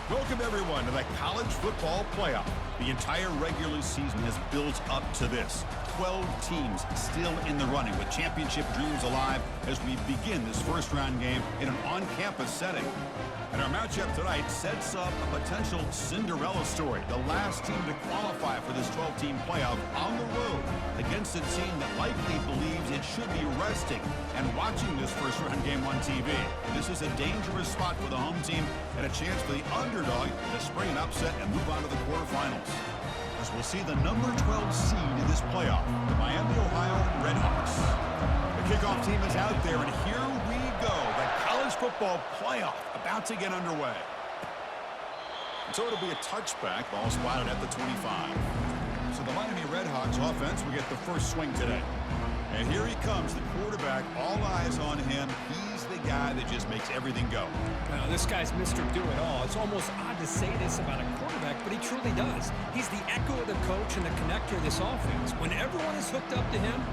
Welcome, everyone, to the college football playoff. The entire regular season has built up to this. 12 teams still in the running with championship dreams alive as we begin this first-round game in an on-campus setting. And our matchup tonight sets up a potential Cinderella story. The last team to qualify for this 12-team playoff on the road against a team that likely believes it should be resting and watching this first-round game on TV. This is a dangerous spot for the home team and a chance for the underdog to spring an upset and move on to the quarterfinals. As we'll see the number 12 seed in this playoff, the Miami, Ohio Redhawks. The kickoff team is out there, and here we go. The college football playoff about to get underway. So it'll be a touchback, ball spotted at the 25. So the Miami Redhawks offense will get the first swing today. And here he comes, the quarterback, all eyes on him. He's the guy that just makes everything go. Well, this guy's Mr. Do-It-All. It's almost odd to say this about a quarterback, but he truly does. He's the echo of the coach and the connector of this offense. When everyone is hooked up to him,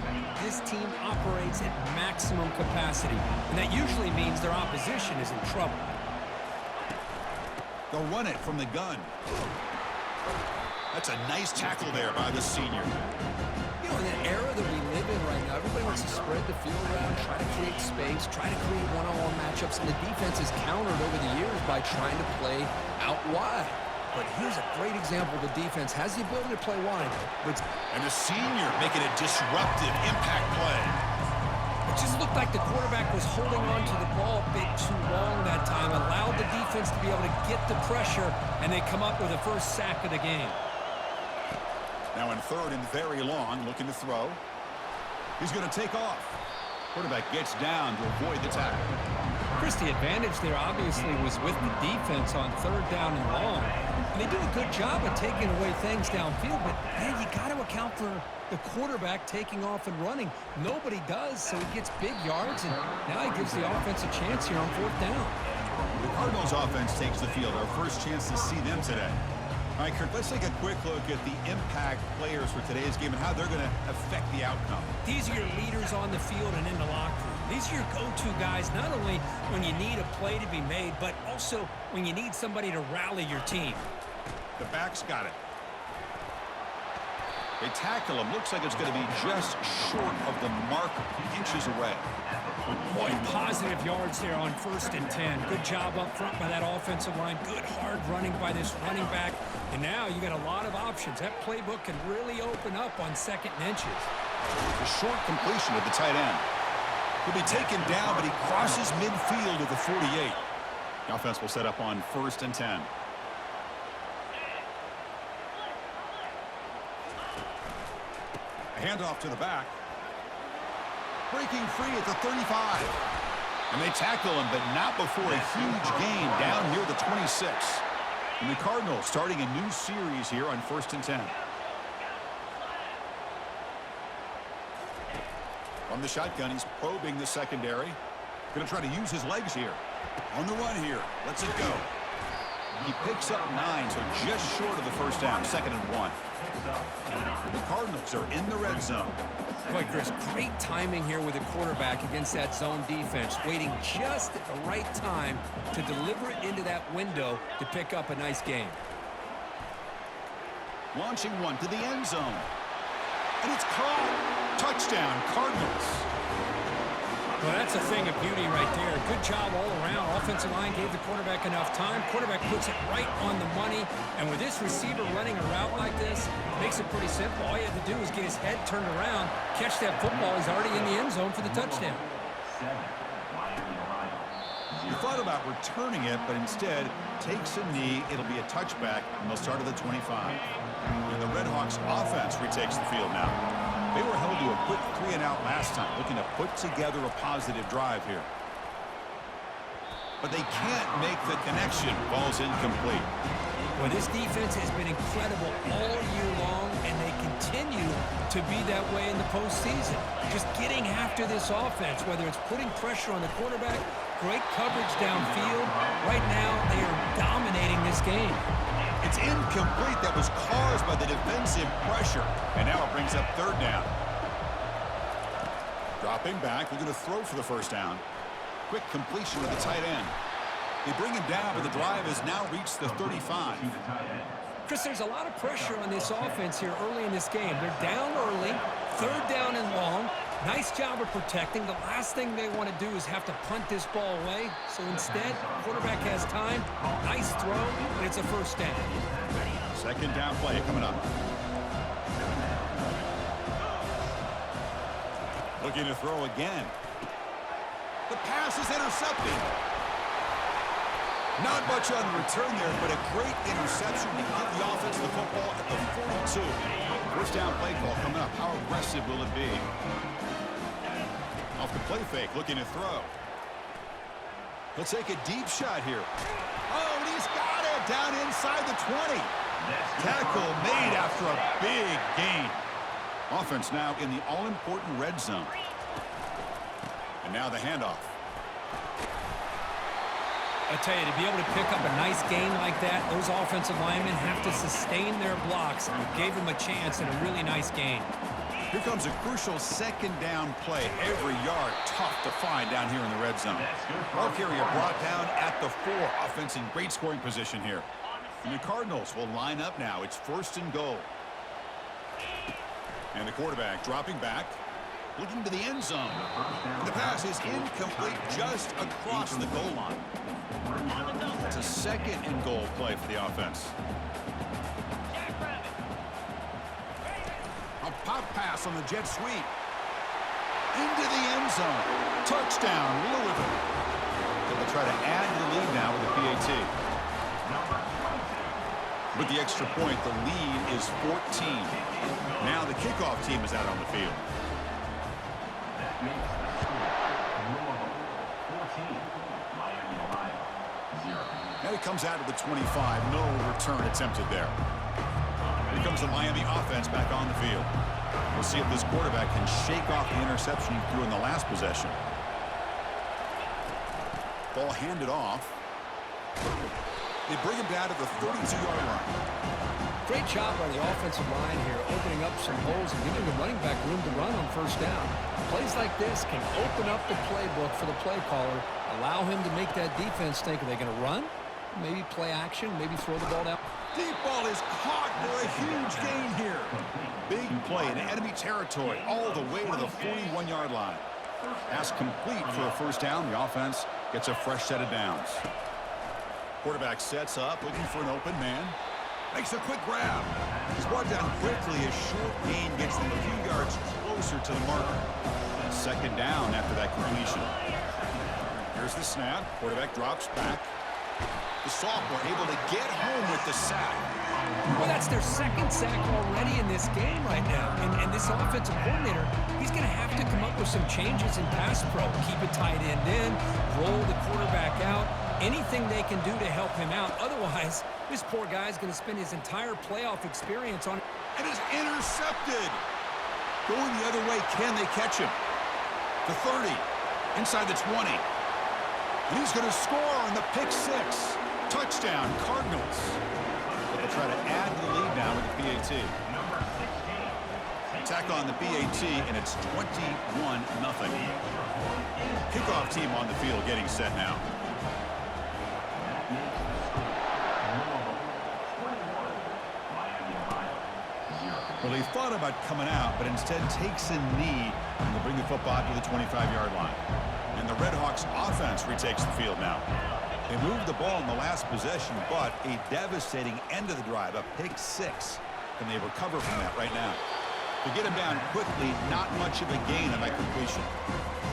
this team operates at maximum capacity, and that usually means their opposition is in trouble. They'll run it from the gun. That's a nice tackle there by the senior. You know, in the era that we live in right now, everybody wants to spread the field around, try to create space, try to create one-on-one matchups, and the defense has countered over the years by trying to play out wide. But here's a great example. The defense has the ability to play wide. And the senior making a disruptive impact play. It just looked like the quarterback was holding on to the ball a bit too long that time, allowed the defense to be able to get the pressure, and they come up with the first sack of the game. Now in third and very long, looking to throw. He's going to take off. Quarterback gets down to avoid the tackle. Chris, the advantage there obviously was with the defense on third down and long. And they do a good job of taking away things downfield, but man, you got to account for the quarterback taking off and running. Nobody does, so he gets big yards, and now he gives the offense a chance here on fourth down. The Cardinals offense takes the field. Our first chance to see them today. All right, Kirk, let's take a quick look at the impact players for today's game and how they're going to affect the outcome. These are your leaders on the field and in the locker room. These are your go-to guys, not only when you need a play to be made, but also when you need somebody to rally your team. The back's got it. They tackle him. Looks like it's going to be just short of the marker, inches away. Boy, positive yards there on 1st and 10. Good job up front by that offensive line. Good hard running by this running back. And now you got a lot of options. That playbook can really open up on 2nd and inches. A short completion to the tight end. He'll be taken down, but he crosses midfield at the 48. The offense will set up on 1st and 10. A handoff to the back. Breaking free at the 35. And they tackle him, but not before a huge gain down near the 26. And the Cardinals starting a new series here on 1st and 10. From the shotgun, he's probing the secondary. Going to try to use his legs here. On the run here. Lets it go. He picks up 9, so just short of the first down. 2nd and 1. The Cardinals are in the red zone. Boy, Chris, great timing here with the quarterback against that zone defense, waiting just at the right time to deliver it into that window to pick up a nice gain. Launching one to the end zone. And it's caught. Touchdown, Cardinals. Well, that's a thing of beauty right there. Good job all around. Offensive line gave the quarterback enough time. Quarterback puts it right on the money. And with this receiver running a route like this, makes it pretty simple. All you have to do is get his head turned around, catch that football. He's already in the end zone for the touchdown. He thought about returning it, but instead takes a knee. It'll be a touchback, and they'll start at the 25. And the Redhawks offense retakes the field now. They were held to a quick 3-and-out last time, looking to put together a positive drive here. But they can't make the connection. Ball's incomplete. Well, this defense has been incredible all year long, and they continue to be that way in the postseason. Just getting after this offense, whether it's putting pressure on the quarterback, great coverage downfield. Right now, they are dominating this game. It's incomplete. That was caused by the defensive pressure. And now it brings up 3rd down. Dropping back, looking to throw for the first down. Quick completion to the tight end. They bring him down, but the drive has now reached the 35. Chris, there's a lot of pressure on this offense here early in this game. They're down early, third down and long. Nice job of protecting. The last thing they want to do is have to punt this ball away. So instead, quarterback has time. Nice throw, and it's a first down. Second down play coming up. Looking to throw again. The pass is intercepted. Not much on the return there, but a great interception to give the offense the football at the 42. First down play call coming up. How aggressive will it be? Off the play fake, looking to throw. He'll take a deep shot here. Oh, and he's got it down inside the 20. Tackle made after a big gain. Offense now in the all-important red zone. And now the handoff. I tell you, to be able to pick up a nice gain like that, those offensive linemen have to sustain their blocks. And gave them a chance and a really nice gain. Here comes a crucial second down play. Every yard tough to find down here in the red zone. Ball carrier brought down at the 4. Offense in great scoring position here. And the Cardinals will line up now. It's first and goal. And the quarterback dropping back, looking to the end zone. And the pass is incomplete just across the goal line. It's a second and goal play for the offense. A pop pass on the jet sweep. Into the end zone. Touchdown, Louisville. They'll try to add to the lead now with the PAT. With the extra point, the lead is 14. Now the kickoff team is out on the field. Now he comes out of the 25. No return attempted there. Here comes the Miami offense back on the field. We'll see if this quarterback can shake off the interception he threw in the last possession. Ball handed off. They bring him down to the 32-yard line. Great job by the offensive line here, opening up some holes and giving the running back room to run on first down. Plays like this can open up the playbook for the play caller, allow him to make that defense think, are they going to run? Maybe play action, maybe throw the ball down. Deep ball is caught for a huge gain here. Big play in enemy territory all the way to the 41-yard line. Pass complete for a first down. The offense gets a fresh set of downs. Quarterback sets up, looking for an open man. Makes a quick grab. He's brought down quickly. A short gain gets them a few yards closer to the marker. Second down after that completion. Here's the snap. Quarterback drops back. The sophomore able to get home with the sack. Well, that's their second sack already in this game right now. And this offensive coordinator, he's going to have to come up with some changes in pass pro. Keep a tight end in, roll the quarterback out, anything they can do to help him out. Otherwise, this poor guy's going to spend his entire playoff experience on it. It is intercepted. Going the other way, can they catch him? The 30, inside the 20. And he's going to score on the pick 6. Touchdown, Cardinals. But they'll try to add to the lead now with the PAT. Attack on the PAT, and it's 21-0. Kickoff team on the field getting set now. Well, he thought about coming out, but instead takes a knee and will bring the football to the 25-yard line. And the Redhawks offense retakes the field now. They moved the ball in the last possession, but a devastating end of the drive, a pick 6. Can they recover from that right now? To get him down quickly, not much of a gain on that completion.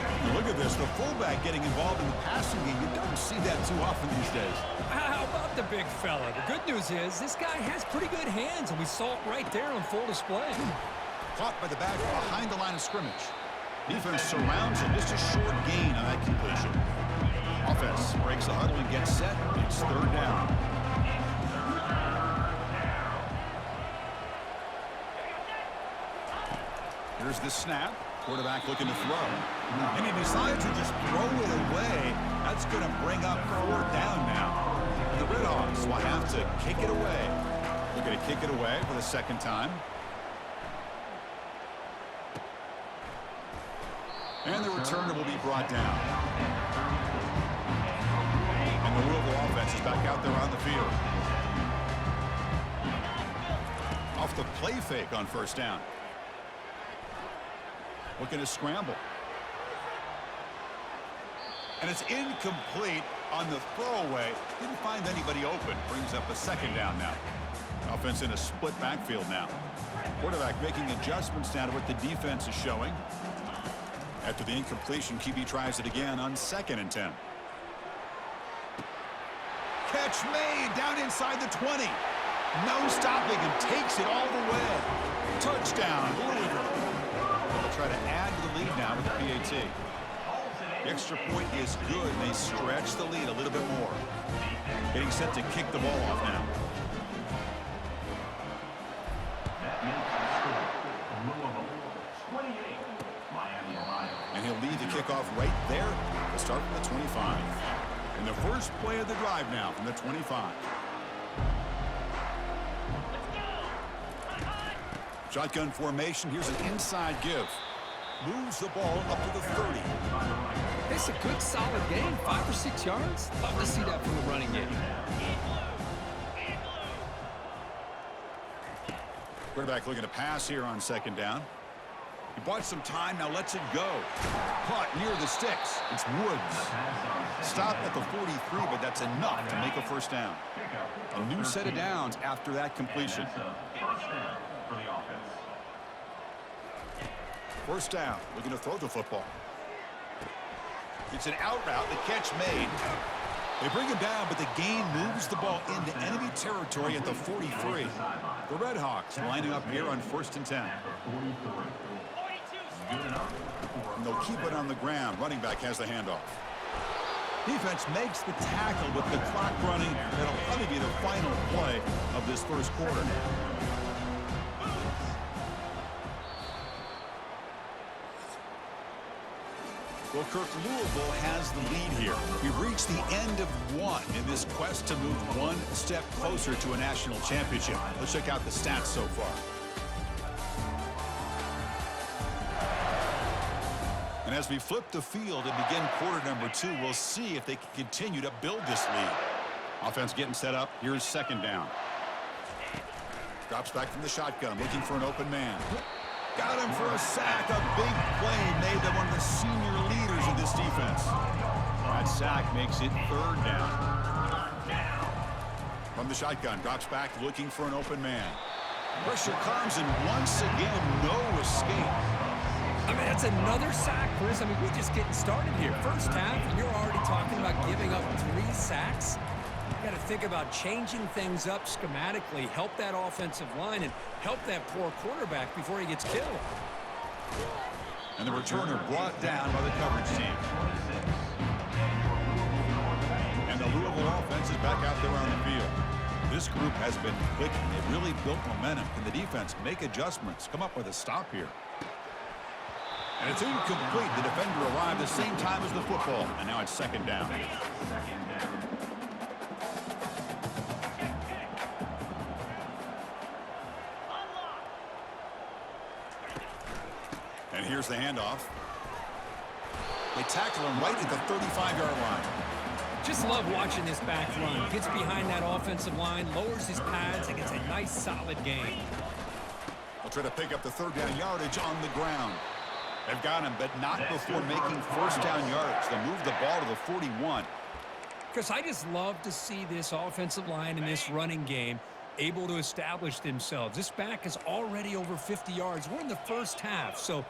And look at this, the fullback getting involved in the passing game. You don't see that too often these days. How about the big fella? The good news is this guy has pretty good hands, and we saw it right there on full display. Caught by the back behind the line of scrimmage. Defense surrounds him. Just a short gain on that completion. Offense breaks the huddle and gets set. It's third down. Here's the snap. Quarterback looking to throw. And he decides to just throw it away. That's going to bring up fourth down now. The Redhawks will have to kick it away. They're going to kick it away for the second time. And the returner will be brought down. And And the Louisville offense is back out there on the field. Off the play fake on first down. Looking to scramble. And it's incomplete on the throwaway. Didn't find anybody open. Brings up a second down now. Offense in a split backfield now. Quarterback making adjustments down to what the defense is showing. After the incompletion, QB tries it again on 2nd and 10. Catch made down inside the 20. No stopping and takes it all the way. Touchdown, Louisville. They'll try to add to the lead now with the PAT. The extra point is good. They stretch the lead a little bit more. Getting set to kick the ball off now. And he'll lead the kickoff right there to start from the 25. And the first play of the drive now from the 25. Shotgun formation. Here's an inside give. Moves the ball up to the 30. It's a good, solid game. 5 or 6 yards. Love to see that from the running game. Quarterback looking to pass here on 2nd down. He bought some time, now lets it go. Caught near the sticks. It's Woods. Stop at the 43, but that's enough to make a first down. A new set of downs after that completion. First down, looking to throw the football. It's an out route, the catch made. They bring him down, but the gain moves the ball into enemy territory at the 43. The Redhawks lining up here on 1st and 10. And they'll keep it on the ground. Running back has the handoff. Defense makes the tackle with the clock running. That'll probably be the final play of this first quarter. Well, Kirk, Louisville has the lead here. We've reached the end of one in this quest to move one step closer to a national championship. Let's check out the stats so far. And as we flip the field and begin quarter number 2, we'll see if they can continue to build this lead. Offense getting set up. Here's 2nd down. Drops back from the shotgun, looking for an open man. Got him for a sack. A big play made them one of the senior leaders of this defense. That sack makes it 3rd down. From the shotgun, drops back, looking for an open man. Pressure comes, and once again, no escape. I mean, that's another sack, Chris. I mean, we're just getting started here. First half, and you're already talking about giving up 3 sacks. You got to think about changing things up schematically, help that offensive line, and help that poor quarterback before he gets killed. And the returner brought down by the coverage team. And the Louisville offense is back out there on the field. This group has been clicking. They've really built momentum. Can the defense make adjustments, come up with a stop here? And it's incomplete. The defender arrived the same time as the football. And now it's 2nd down. And here's the handoff. They tackle him right at the 35-yard line. Just love watching this back run. Gets behind that offensive line, lowers his pads, and gets a nice, solid gain. They'll try to pick up the 3rd down yardage on the ground. They've got him, but not before making 1st down yardage. They move the ball to the 41. Chris, I just love to see this offensive line in this running game able to establish themselves. This back is already over 50 yards. We're in the first half, so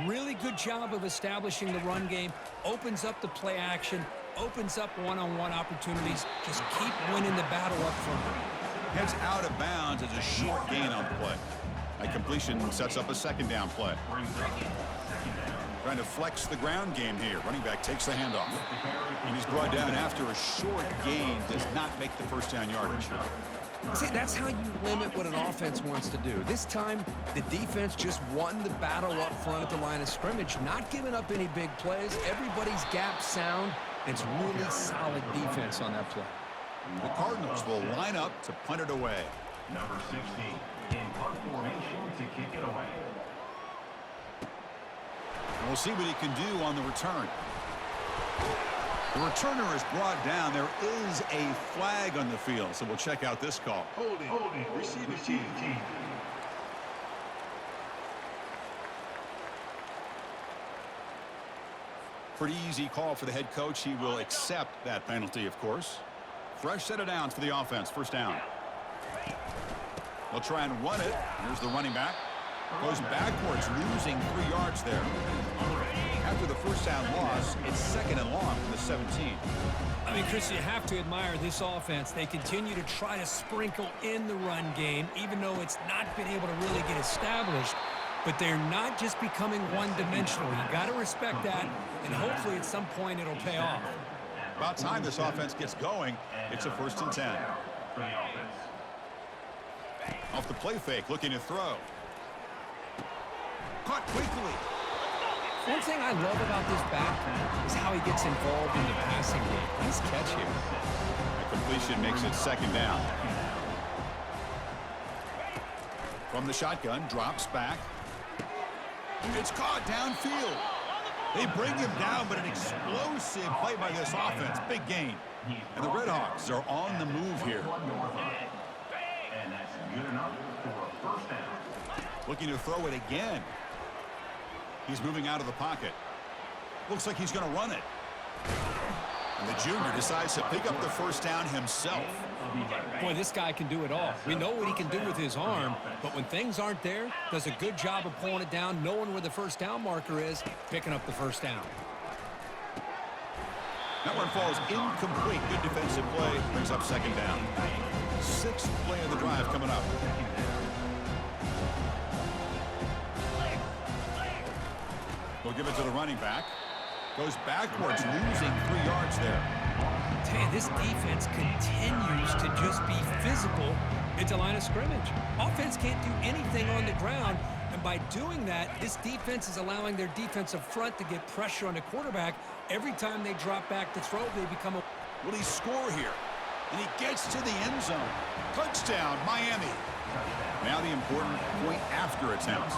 really good job of establishing the run game. Opens up the play action, opens up one-on-one opportunities. Just keep winning the battle up front. Heads out of bounds as a short gain on the play. That completion sets up a 2nd down play. Trying to flex the ground game here. Running back takes the handoff. And he's brought down after a short gain. Does not make the 1st down yardage. See, that's how you limit what an offense wants to do. This time, the defense just won the battle up front at the line of scrimmage, not giving up any big plays. Everybody's gap sound. It's really solid defense on that play. The Cardinals will line up to punt it away. Number 16 in punt formation to kick it away. And we'll see what he can do on the return. The returner is brought down. There is a flag on the field, so we'll check out this call. Holding. Receiving team. Pretty easy call for the head coach. He will accept that penalty, of course. Fresh set of downs for the offense. First down. They'll try and run it. Here's the running back. Goes backwards, losing 3 yards there. After the first down loss, it's second and long from the 17. I mean, Chris, you have to admire this offense. They continue to try to sprinkle in the run game, even though it's not been able to really get established. But they're not just becoming one-dimensional. You got to respect that, and hopefully at some point it'll pay off. About time this offense gets going. It's a 1st and 10. Off the play fake, looking to throw. Caught quickly. One thing I love about this back is how he gets involved in the passing game. Nice catch here. A completion makes it second down. From the shotgun, drops back. It's caught downfield. They bring him down, but an explosive play by this offense. Big gain. And the Redhawks are on the move here. And that's good enough for a 1st down. Looking to throw it again. He's moving out of the pocket. Looks like he's going to run it. And the junior decides to pick up the 1st down himself. Boy, this guy can do it all. We know what he can do with his arm, but when things aren't there, does a good job of pulling it down, knowing where the 1st down marker is, picking up the 1st down. That one falls incomplete. Good defensive play. Brings up second down. 6th play of the drive coming up. We'll give it to the running back. Goes backwards, losing 3 yards there. Tell you, this defense continues to just be physical into line of scrimmage. Offense can't do anything on the ground, and by doing that, this defense is allowing their defensive front to get pressure on the quarterback. Every time they drop back to throw, they become a... Will he score here? And he gets to the end zone. Touchdown, Miami. Now the important point after attempt.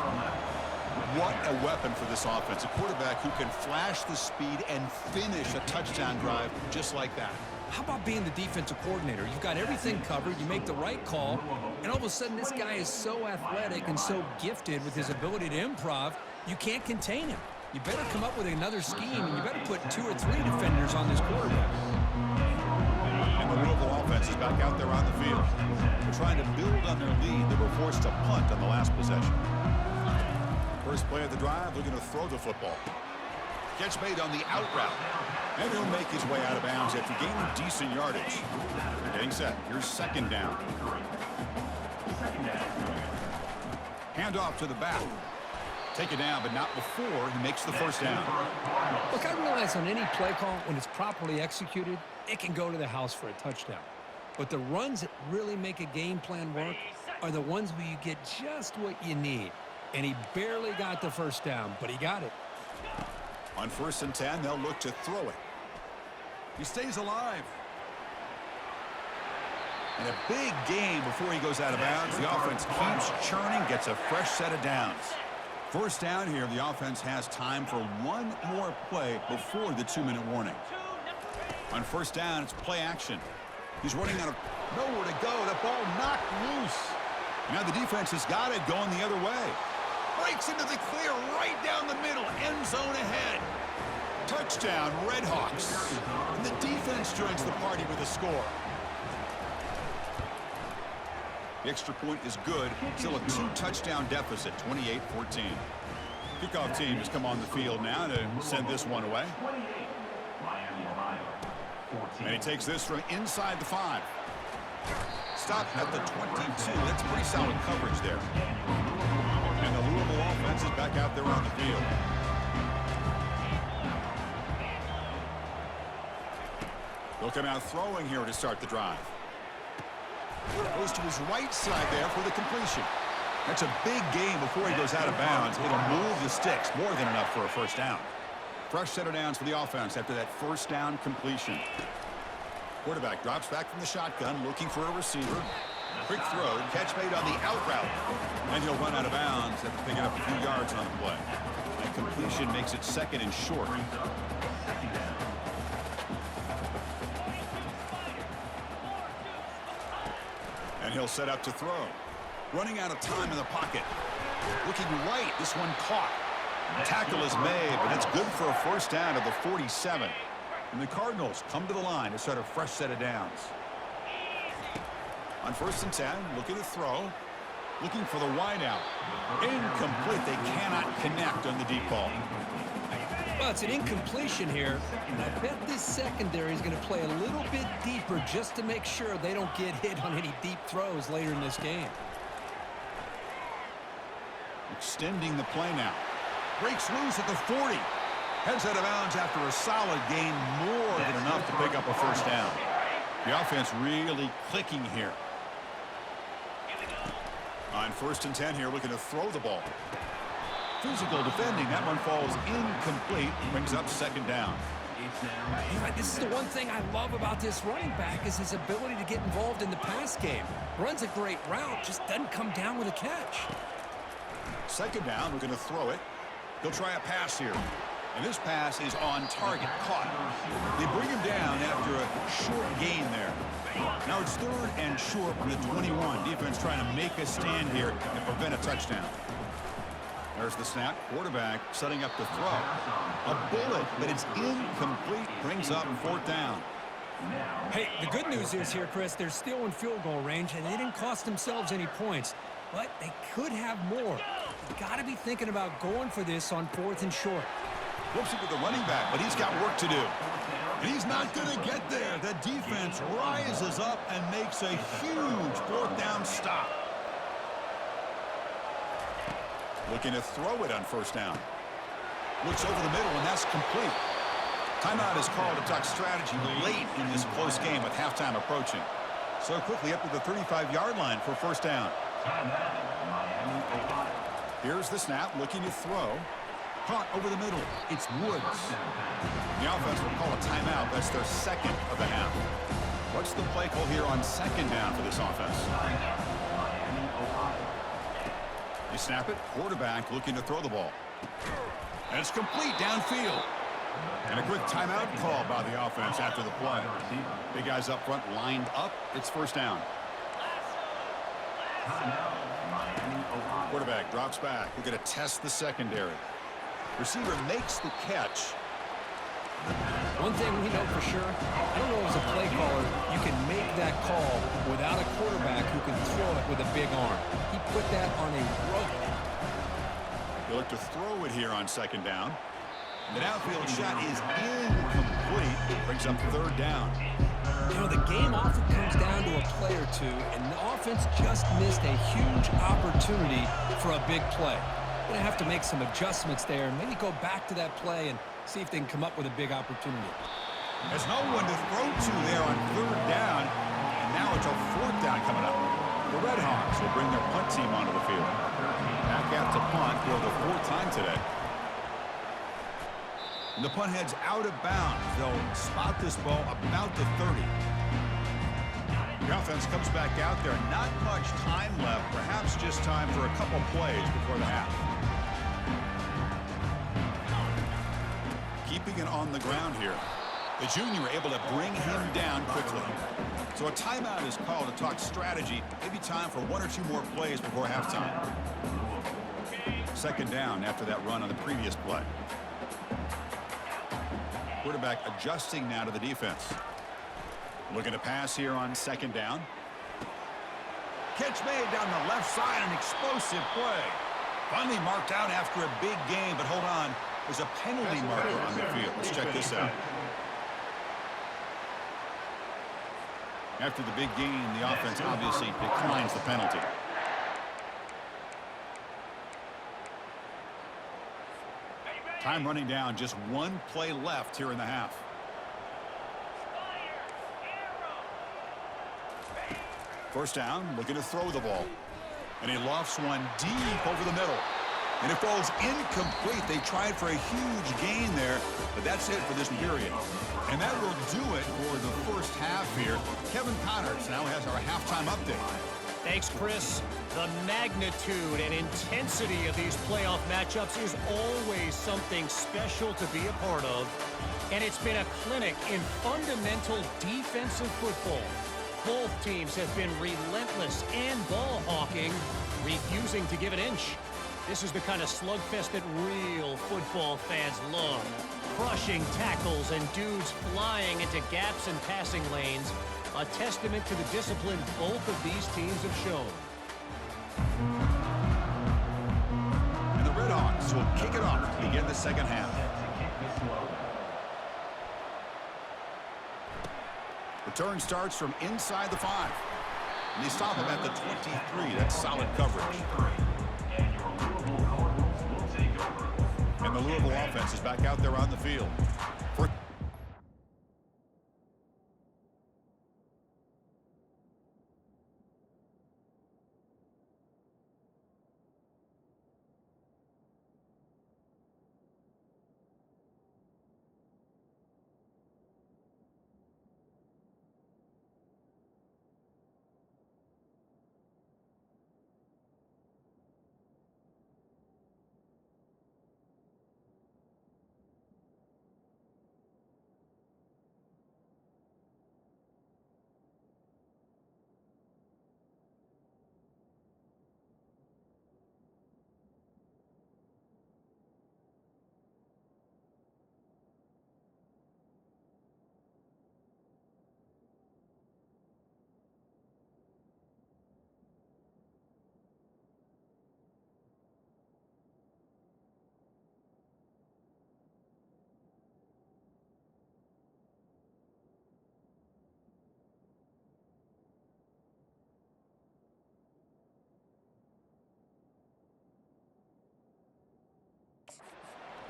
What a weapon for this offense. A quarterback who can flash the speed and finish a touchdown drive just like that. How about being the defensive coordinator? You've got everything covered. You make the right call, and all of a sudden this guy is so athletic and so gifted with his ability to improv, you can't contain him. You better come up with another scheme, and you better put 2 or 3 defenders on this quarterback. And the Louisville offense is back out there on the field. They're trying to build on their lead. They were forced to punt on the last possession. First play of the drive, looking to throw the football. Catch made on the out route. And he'll make his way out of bounds after gaining decent yardage. Getting set. Here's second down. Hand off to the back. Take it down, but not before he makes the 1st down. Look, I realize on any play call, when it's properly executed, it can go to the house for a touchdown. But the runs that really make a game plan work are the ones where you get just what you need. And he barely got the 1st down, but he got it. On 1st and 10, they'll look to throw it. He stays alive. And a big gain before he goes out of bounds. The offense keeps churning, gets a fresh set of downs. 1st down here, the offense has time for one more play before the 2-minute warning. On 1st down, it's play action. He's running out of nowhere to go. The ball knocked loose. Now the defense has got it going the other way. Breaks into the clear right down the middle. End zone ahead. Touchdown, Redhawks. And the defense joins the party with a score. The extra point is good. Still a 2-touchdown deficit, 28-14. Kickoff team has come on the field now to send this one away. And he takes this from inside the 5. Stop at the 22. That's pretty solid coverage there. And the Louisville offense is back out there on the field. They'll come out throwing here to start the drive. Goes to his right side there for the completion. That's a big gain before he goes out of bounds. It'll move the sticks, more than enough for a 1st down. Fresh set of downs for the offense after that 1st down completion. Quarterback drops back from the shotgun, looking for a receiver. Quick throw, catch made on the out route. And he'll run out of bounds after picking up a few yards on the play. That completion makes it 2nd and short. And he'll set up to throw. Running out of time in the pocket. Looking right. This one caught. Tackle is made, but it's good for a first down at the 47. And the Cardinals come to the line to start a fresh set of downs. On 1st and 10, looking to throw. Looking for the wideout. Incomplete. They cannot connect on the deep ball. Well, it's an incompletion here, and I bet this secondary is going to play a little bit deeper just to make sure they don't get hit on any deep throws later in this game. Extending the play now. Breaks loose at the 40. Heads out of bounds after a solid gain, more than enough to pick up a first down. The offense really clicking here. On 1st and 10 here, looking to throw the ball. Physical defending. That one falls incomplete. Brings up 2nd down. This is the one thing I love about this running back is his ability to get involved in the pass game. Runs a great route, just doesn't come down with a catch. 2nd down, we're going to throw it. He'll try a pass here. And this pass is on target, caught. They bring him down after a short gain there. Now it's 3rd and short from the 21. Defense trying to make a stand here and prevent a touchdown. There's the snap. Quarterback setting up the throw. A bullet, but it's incomplete. Brings up 4th down. Hey, the good news is here, Chris, they're still in field goal range, and they didn't cost themselves any points. But they could have more. You've got to be thinking about going for this on 4th and short. Flips it with the running back, but he's got work to do. And he's not going to get there. The defense rises up and makes a huge 4th down stop. Looking to throw it on 1st down. Looks over the middle, and that's complete. Timeout is called to talk strategy late in this close game with halftime approaching. So quickly up to the 35-yard line for 1st down. Here's the snap, looking to throw. Caught over the middle. It's Woods. The offense will call a timeout. That's their 2nd of the half. What's the play call here on 2nd down for this offense? They snap it. Quarterback looking to throw the ball. And it's complete downfield. And a quick timeout call by the offense after the play. Big guys up front lined up. It's 1st down. Quarterback drops back. We're going to test the secondary. Receiver makes the catch. One thing we know for sure, I don't know as a play caller, you can make that call without a quarterback who can throw it with a big arm. He put that on a rope. They look to throw it here on 2nd down. The downfield shot is incomplete. Brings up 3rd down. You know, the game often comes down to a play or two, and the offense just missed a huge opportunity for a big play. Going to have to make some adjustments there and maybe go back to that play and see if they can come up with a big opportunity. There's no one to throw to there on 3rd down, and now it's a 4th down coming up. The Red Hawks will bring their punt team onto the field. Back out to punt for the 4th time today. And the punt heads out of bounds. They'll spot this ball about the 30. The offense comes back out there. Not much time left. Perhaps just time for a couple plays before the half. Keeping it on the ground here. The junior able to bring him down quickly. So a timeout is called to talk strategy. Maybe time for 1 or 2 more plays before halftime. 2nd down after that run on the previous play. Quarterback adjusting now to the defense. Looking to pass here on 2nd down. Catch made down the left side, an explosive play. Finally marked out after a big game, but hold on. There's a penalty marker on the field. Let's check this out. After the big game, the offense obviously declines the penalty. Time running down, just 1 play left here in the half. First down, looking to throw the ball. And he lofts one deep over the middle. And it falls incomplete. They tried for a huge gain there, but that's it for this period. And that will do it for the first half here. Kevin Connors now has our halftime update. Thanks, Chris. The magnitude and intensity of these playoff matchups is always something special to be a part of. And it's been a clinic in fundamental defensive football. Both teams have been relentless and ball hawking, refusing to give an inch. This is the kind of slugfest that real football fans love. Crushing tackles and dudes flying into gaps and passing lanes. A testament to the discipline both of these teams have shown. And the Redhawks will kick it off to begin the second half. Return starts from inside the 5. And they stop him at the 23. That's solid coverage. And the Louisville offense is back out there on the field.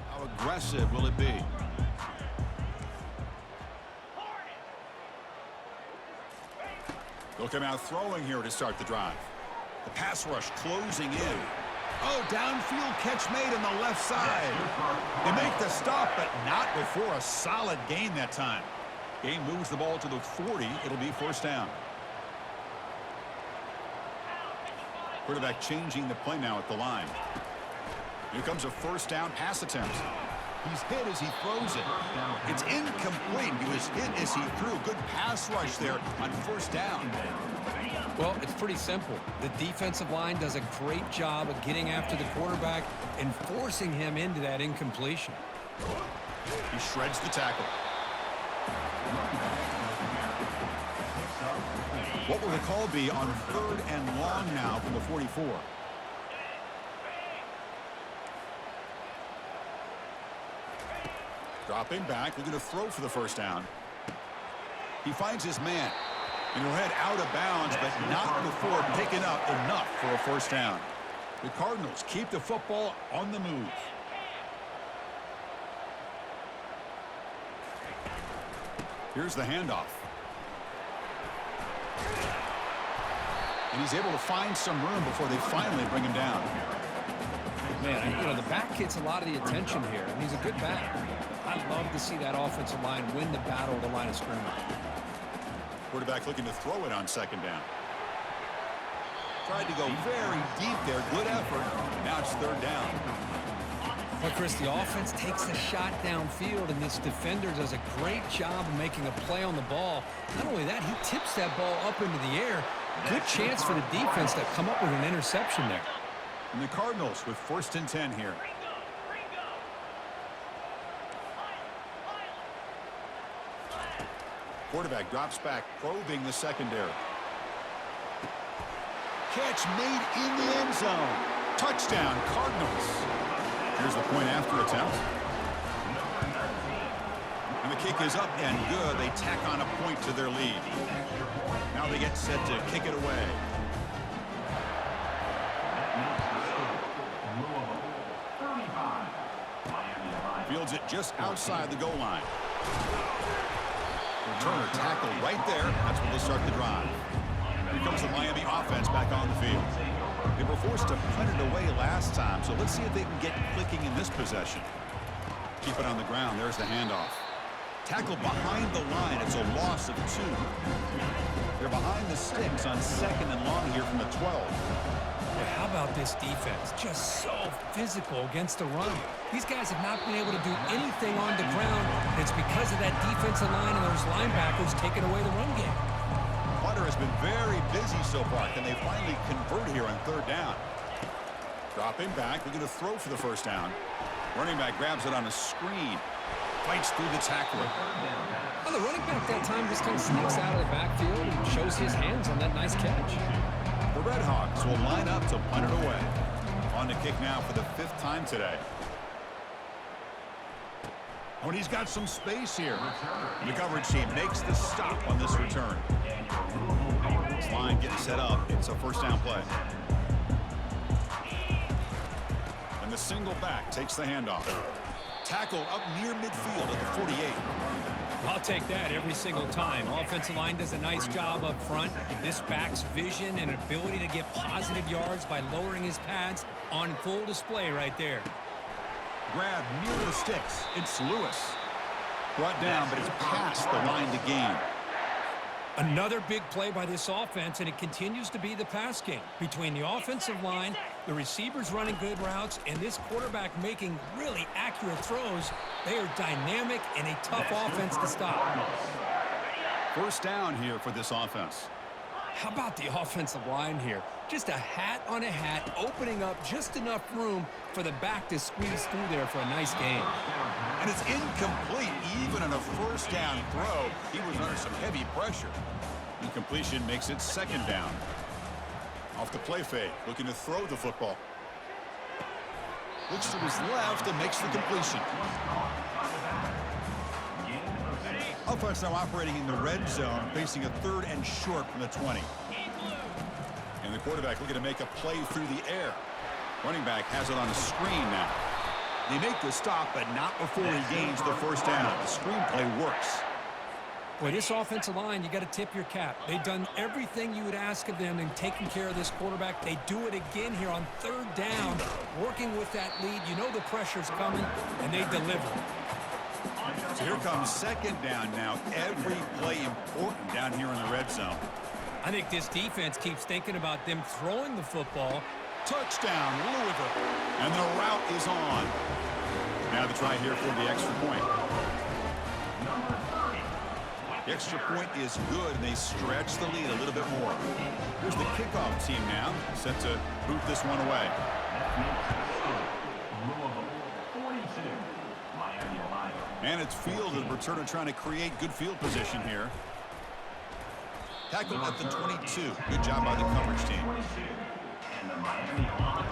How aggressive will it be? They'll come out throwing here to start the drive. The pass rush closing in. Oh, downfield catch made on the left side. They make the stop, but not before a solid gain that time. Gain moves the ball to the 40. It'll be first down. Quarterback changing the play now at the line. Here comes a first down pass attempt. He's hit as he throws it. It's incomplete. He was hit as he threw. Good pass rush there on first down. Well, it's pretty simple. The defensive line does a great job of getting after the quarterback and forcing him into that incompletion. He shreds the tackle. What will the call be on 3rd and long now from the 44? Dropping back, looking to throw for the first down. He finds his man. And he'll head out of bounds, but not before picking up enough for a first down. The Cardinals keep the football on the move. Here's the handoff. And he's able to find some room before they finally bring him down. Man, you know, the back gets a lot of the attention here, and he's a good back. I love to see that offensive line win the battle of the line of scrimmage. Quarterback looking to throw it on second down. Tried to go very deep there. Good effort. Now it's 3rd down. But, Chris, the offense takes a shot downfield, and this defender does a great job of making a play on the ball. Not only that, he tips that ball up into the air. Good chance for the defense to come up with an interception there. And the Cardinals with 1st and 10 here. Quarterback drops back, probing the secondary. Catch made in the end zone. Touchdown, Cardinals. Here's the point after attempt. And the kick is up and good. They tack on a point to their lead. Now they get set to kick it away. Fields it just outside the goal line. Returner tackled right there. That's when they'll start the drive. Here comes the Miami offense back on the field. They were forced to punt it away last time, so let's see if they can get clicking in this possession. Keep it on the ground. There's the handoff. Tackled behind the line. It's a loss of 2. They're behind the sticks on 2nd and long here from the 12. Yeah, how about this defense? Just so physical against the run. These guys have not been able to do anything on the ground. It's because of that defensive line and those linebackers taking away the run game. punter has been very busy so far. Can they finally convert here on third down? Dropping back, looking to throw for the first down. Running back grabs it on a screen. Fights through the tackler. Well, the running back that time just kind of sneaks out of the backfield and shows his hands on that nice catch. The Red Hawks will line up to punt it away. On to kick now for the 5th time today. Oh, and he's got some space here. The coverage team makes the stop on this return. This line getting set up. It's a first down play. And the single back takes the handoff. Tackle up near midfield at the 48. I'll take that every single time. Offensive line does a nice job up front. This back's vision and ability to get positive yards by lowering his pads on full display right there. Grab near the sticks. It's Lewis. Brought down, but it's past the line to gain. Another big play by this offense, and it continues to be the pass game. Between the offensive line, the receivers running good routes, and this quarterback making really accurate throws, they are dynamic and a tough offense to stop. First down here for this offense. How about the offensive line here? Just a hat on a hat, opening up just enough room for the back to squeeze through there for a nice gain. And it's incomplete. Even on a first down throw, he was under some heavy pressure. Incompletion makes it second down. Off the play fake, looking to throw the football. Looks to his left and makes the completion. Offense now operating in the red zone, facing a 3rd and short from the 20. And the quarterback looking to make a play through the air. Running back has it on a screen now. They make the stop, but not before he gains the first down. The screenplay works. Boy, this offensive line, you got to tip your cap. They've done everything you would ask of them in taking care of this quarterback. They do it again here on 3rd down, working with that lead. You know the pressure's coming, and they deliver. So here comes second down now. Every play important down here in the red zone. I think this defense keeps thinking about them throwing the football. Touchdown, Louisville. And the route is on. Now the try here for the extra point. The extra point is good, and they stretch the lead a little bit more. Here's the kickoff team now, set to boot this one away. And it's fielded. Returner trying to create good field position here. Tackled at the 22. Good job by the coverage team.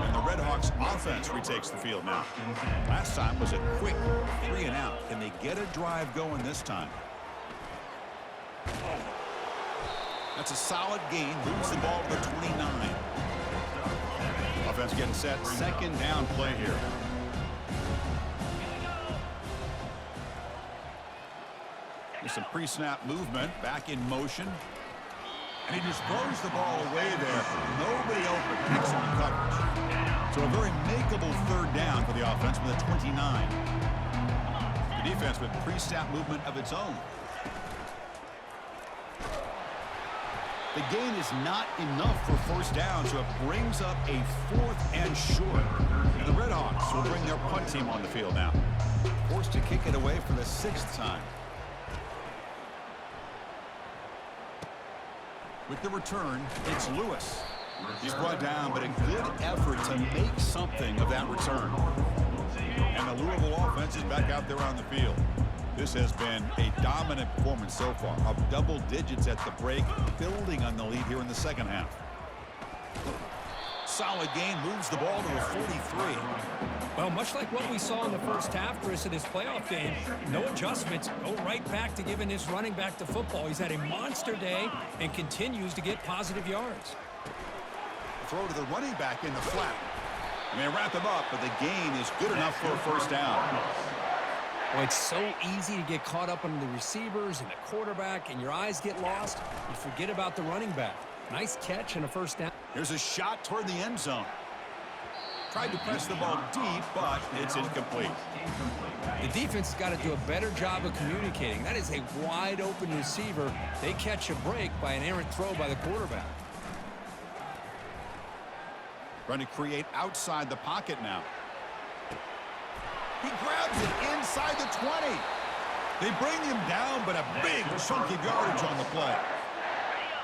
And the Red Hawks offense retakes the field now. Last time was a quick 3 and out. Can they get a drive going this time? That's a solid gain. Moves the ball to the 29. Offense getting set. Second down play here. There's some pre-snap movement. Back in motion. And he just throws the ball away there. Nobody open. Excellent coverage. So a very makeable 3rd down for the offense with a 29. The defense with pre-snap movement of its own. The gain is not enough for first down, so it brings up a 4th and short. And the Red Hawks will bring their punt team on the field now. Forced to kick it away for the 6th time. With the return, it's Lewis. He's brought down, but a good effort to make something of that return. And the Louisville offense is back out there on the field. This has been a dominant performance so far, of double digits at the break, building on the lead here in the second half. Solid gain, moves the ball to the 43. Well, much like what we saw in the first half, Chris, of this playoff game, no adjustments, go right back to giving this running back the football. He's had a monster day and continues to get positive yards. Throw to the running back in the flat. And they wrap him up, but the gain is good enough for a first down. Well, it's so easy to get caught up on the receivers and the quarterback, and your eyes get lost. You forget about the running back. Nice catch and a first down. Here's a shot toward the end zone. Tried to press the ball deep, but it's incomplete. The defense has got to do a better job of communicating. That is a wide-open receiver. They catch a break by an errant throw by the quarterback. Trying to create outside the pocket now. He grabs it inside the 20. They bring him down, but a big chunk of yardage on the play.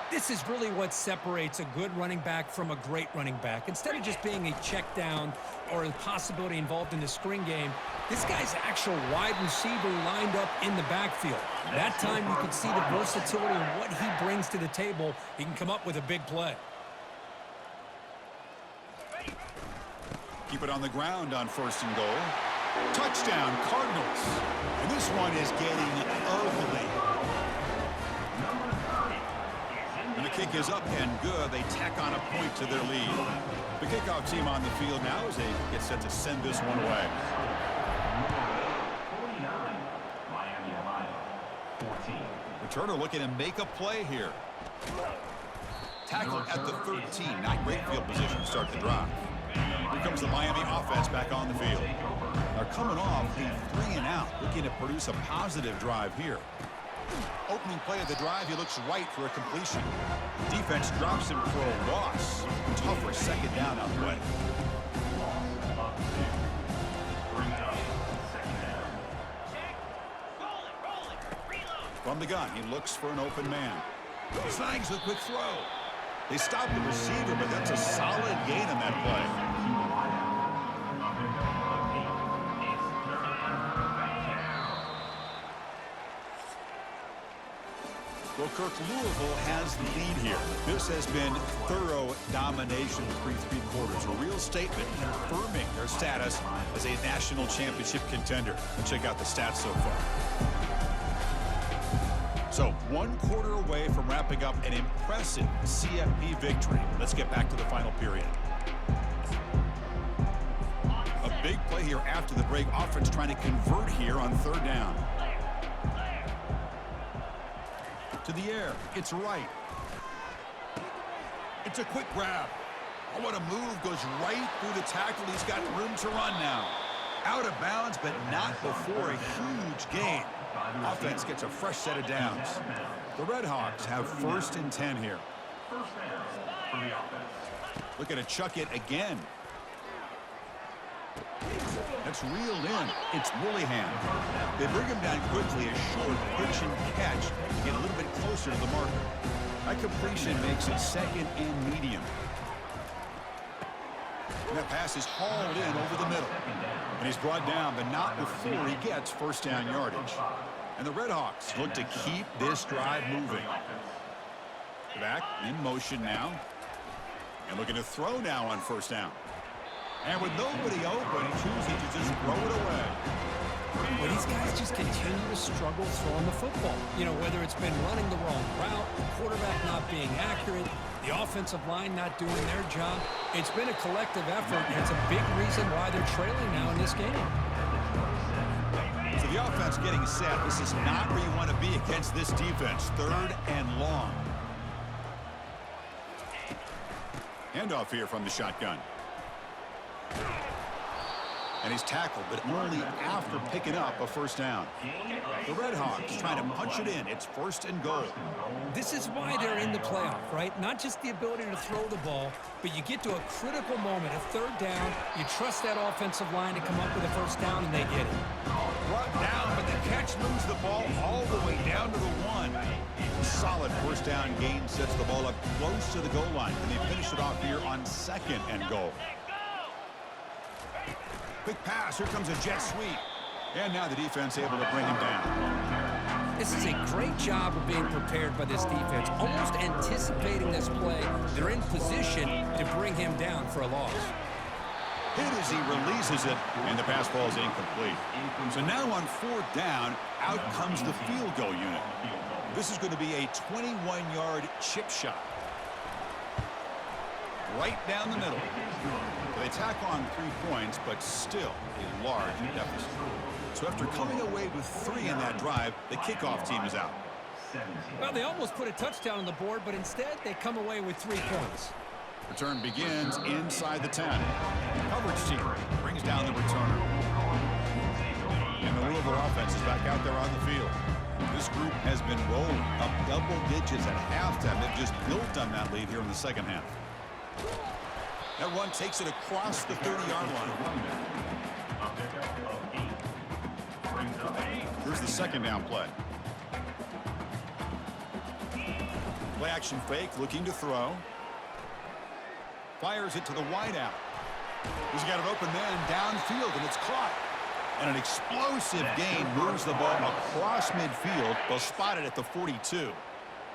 This is really what separates a good running back from a great running back. Instead of just being a check down or a possibility involved in the screen game, this guy's actual wide receiver lined up in the backfield. That time you can see the versatility and what he brings to the table. He can come up with a big play. Keep it on the ground on 1st and goal. Touchdown, Cardinals. And this one is getting ugly. And the kick is up and good. They tack on a point to their lead. The kickoff team on the field now as they get set to send this one away. 49, Miami, Ohio, 14. Returner looking to make a play here. Tackle at the 13. Not great field position to start the drive. Here comes the Miami offense back on the field. They're coming off a 3-and-out, looking to produce a positive drive here. Opening play of the drive, he looks right for a completion. Defense drops him for a loss. Tougher 2nd down out the way. From the gun, he looks for an open man. Snags a quick throw. They stop the receiver, but that's a solid gain on that play. Well, Kirk, Louisville has the lead here. This has been thorough domination through 3 quarters. A real statement confirming their status as a national championship contender. Let's check out the stats so far. So 1 quarter away from wrapping up an impressive CFP victory. Let's get back to the final period. A big play here after the break. Offense trying to convert here on 3rd down. To the air. It's right. It's a quick grab. Oh, what a move. Goes right through the tackle. He's got room to run now. Out of bounds, but not before a huge gain. Offense gets a fresh set of downs. The Red Hawks have 1st and 10 here. First down for the offense. Looking to chuck it again. That's reeled in. It's Willingham. They bring him down quickly. A short pitch and catch to get a little bit closer to the marker. That completion makes it 2nd and medium. And that pass is hauled in over the middle. And he's brought down, but not before he gets 1st down yardage. And the Red Hawks look to keep this drive moving. Back in motion now. And looking to throw now on 1st down. And with nobody open, choosing to just throw it away. Well, these guys just continue to struggle throwing the football. You know, whether it's been running the wrong route, the quarterback not being accurate, the offensive line not doing their job. It's been a collective effort, and it's a big reason why they're trailing now in this game. So the offense getting set. This is not where you want to be against this defense. 3rd and long. Handoff here from the shotgun. And he's tackled, but only after picking up a 1st down. The Red Hawks trying to punch it in. It's 1st and goal. This is why they're in the playoff, right? Not just the ability to throw the ball, but you get to a critical moment, a 3rd down. You trust that offensive line to come up with a 1st down, and they get it. Brought down, but the catch moves the ball all the way down to the 1. Solid 1st down gain sets the ball up close to the goal line. And they finish it off here on 2nd and goal. Quick pass. Here comes a jet sweep. And now the defense able to bring him down. This is a great job of being prepared by this defense, almost anticipating this play. They're in position to bring him down for a loss. Hit as he releases it, and the pass falls incomplete. So now on 4th down, out comes the field goal unit. This is going to be a 21-yard chip shot. Right down the middle. They tack on 3 points, but still a large deficit. So after coming away with 3 in that drive, the kickoff team is out. Well, they almost put a touchdown on the board, but instead they come away with 3 points. Return begins inside the 10. Coverage team brings down the returner. And the Louisville offense is back out there on the field. This group has been rolling up double digits at halftime. They've just built on that lead here in the 2nd half. That run takes it across the 30-yard line. Here's the 2nd down play. Play action fake, looking to throw. Fires it to the wideout. He's got an open man downfield, and it's caught. And an explosive gain moves the ball across midfield. They'll spot it at the 42.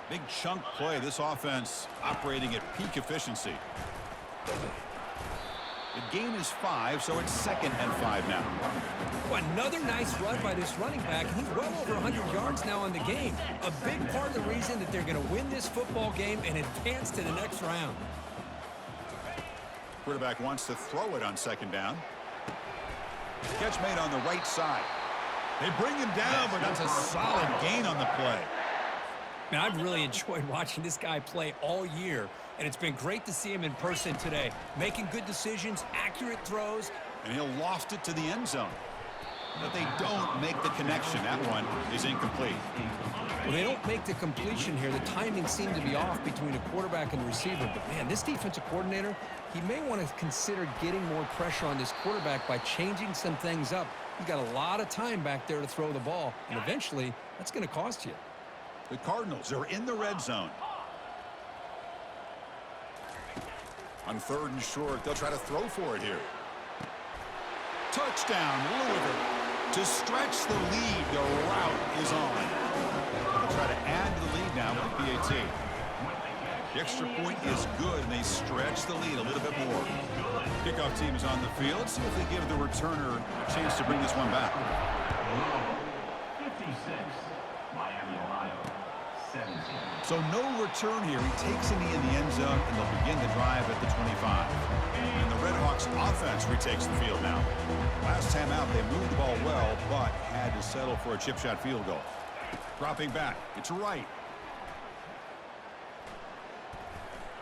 Big chunk play. This offense operating at peak efficiency. The gain is 5, so it's second and 5 now. Well, another nice run by this running back. He's well over 100 yards now in the game. A big part of the reason that they're going to win this football game and advance to the next round. Quarterback wants to throw it on second down. Catch made on the right side. They bring him down, but that's a solid gain on the play. Man, I've really enjoyed watching this guy play all year, and it's been great to see him in person today. Making good decisions, accurate throws. And he'll loft it to the end zone. But they don't make the connection. That one is incomplete. Well, they don't make the completion here. The timing seemed to be off between the quarterback and the receiver. But, man, this defensive coordinator, he may want to consider getting more pressure on this quarterback by changing some things up. He's got a lot of time back there to throw the ball, and eventually that's going to cost you. The Cardinals are in the red zone. On third and short, they'll try to throw for it here. Touchdown, Louisville. To stretch the lead, the route is on. They'll try to add to the lead now with the PAT. The extra point is good, and they stretch the lead a little bit more. Kickoff team is on the field. See if they give the returner a chance to bring this one back. 56, Miami, Ohio, 17. So no return here. He takes it in the end zone, and they'll begin the drive at the 25. And the Redhawks offense retakes the field now. Last time out, they moved the ball well, but had to settle for a chip shot field goal. Dropping back. It's right.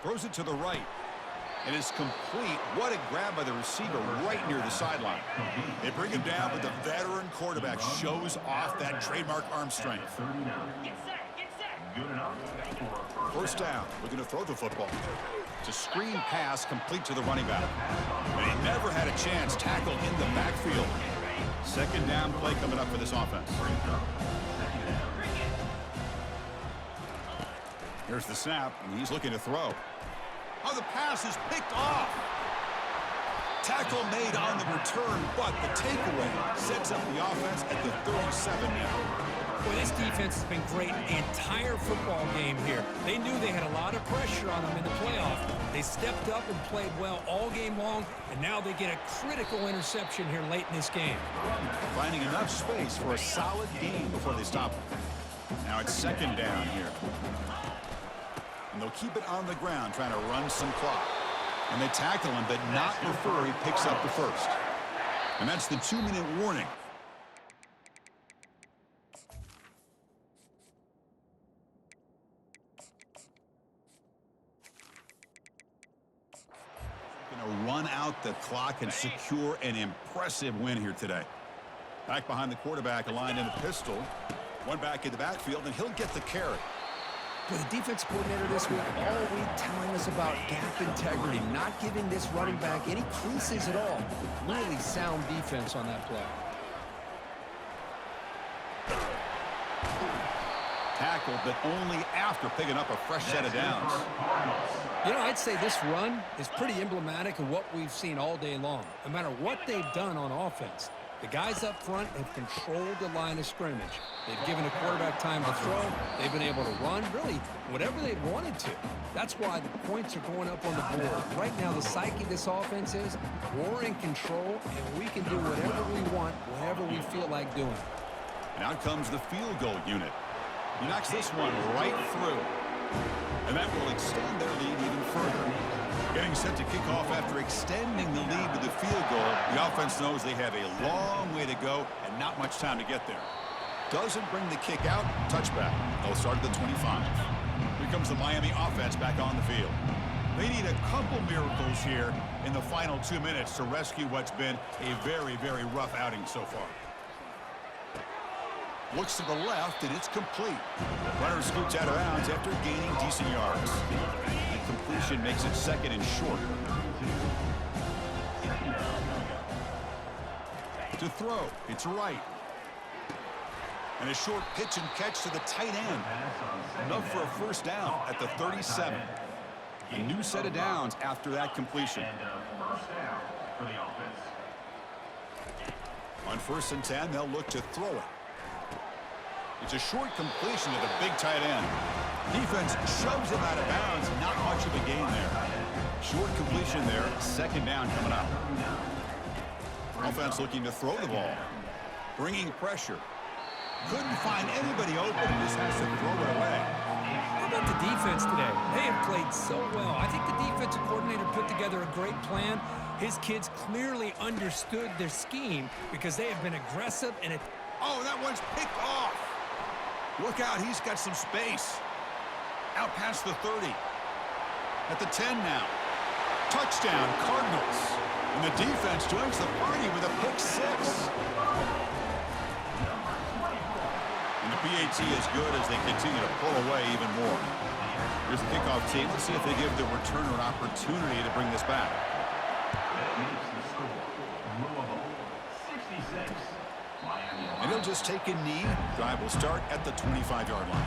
Throws it to the right. And it's complete. What a grab by the receiver right near the sideline. They bring him down, but the veteran quarterback shows off that trademark arm strength. First down. Looking to throw the football. It's a screen pass complete to the running back. And he never had a chance tackled in the backfield. Second down play coming up for this offense. Here's the snap, and he's looking to throw. Oh, the pass is picked off. Tackle made on the return, but the takeaway sets up the offense at the 37 now. Boy, this defense has been great the entire football game here. They knew they had a lot of pressure on them in the playoff. They stepped up and played well all game long, and now they get a critical interception here late in this game. Finding enough space for a solid gain before they stop him. Now it's second down here. And they'll keep it on the ground, trying to run some clock. And they tackle him, but not before he picks up the first. And that's the 2-minute warning. Going to run out the clock and secure an impressive win here today. Back behind the quarterback, aligned in a pistol. One back in the backfield, and he'll get the carry. For the defense coordinator this week, all week telling us about gap integrity, not giving this running back any creases at all. Really sound defense on that play. Tackled, but only after picking up a fresh set of downs. You know, I'd say this run is pretty emblematic of what we've seen all day long. No matter what they've done on offense, the guys up front have controlled the line of scrimmage. They've given the quarterback time to throw. They've been able to run, really, whatever they've wanted to. That's why the points are going up on the board. Right now, the psyche of this offense is we're in control, and we can do whatever we want, whatever we feel like doing. And out comes the field goal unit. He knocks this one right through. And that will extend their lead even further. Getting set to kick off after extending the lead with the field goal, the offense knows they have a long way to go and not much time to get there. Doesn't bring the kick out, touchback. They'll start at the 25. Here comes the Miami offense back on the field. They need a couple miracles here in the final 2 minutes to rescue what's been a very, very rough outing so far. Looks to the left, and it's complete. Runner scoots out of bounds after gaining decent yards. The completion makes it second and short. To throw, it's right. And a short pitch and catch to the tight end. Enough for a first down at the 37. A new set of downs after that completion. First down for the offense. On 1st and 10, they'll look to throw it. It's a short completion to the big tight end. Defense shoves him out of bounds. Not much of a gain there. Short completion there. 2nd down coming up. Offense looking to throw the ball. Bringing pressure. Couldn't find anybody open and just has to throw it away. How about the defense today? They have played so well. I think the defensive coordinator put together a great plan. His kids clearly understood their scheme because they have been aggressive and it. Oh, that one's picked off. Look out, he's got some space. Out past the 30. At the 10 now. Touchdown, Cardinals. And the defense joins the party with a pick 6. And the PAT is good as they continue to pull away even more. Here's the kickoff team. Let's see if they give the returner an opportunity to bring this back. That makes the score. Louisville, 66. Miami. And he'll just take a knee. Drive will start at the 25-yard line.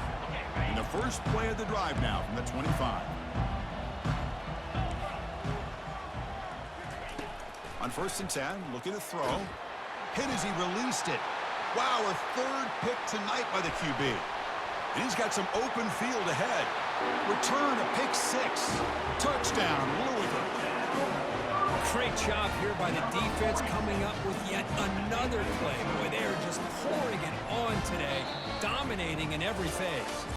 And the first play of the drive now from the 25. On 1st and 10, looking to throw. Hit as he released it. Wow, a 3rd pick tonight by the QB. And he's got some open field ahead. Return a pick 6. Touchdown, Louisville. Great job here by the defense coming up with yet another play. Boy, they are just pouring it on today, dominating in every phase.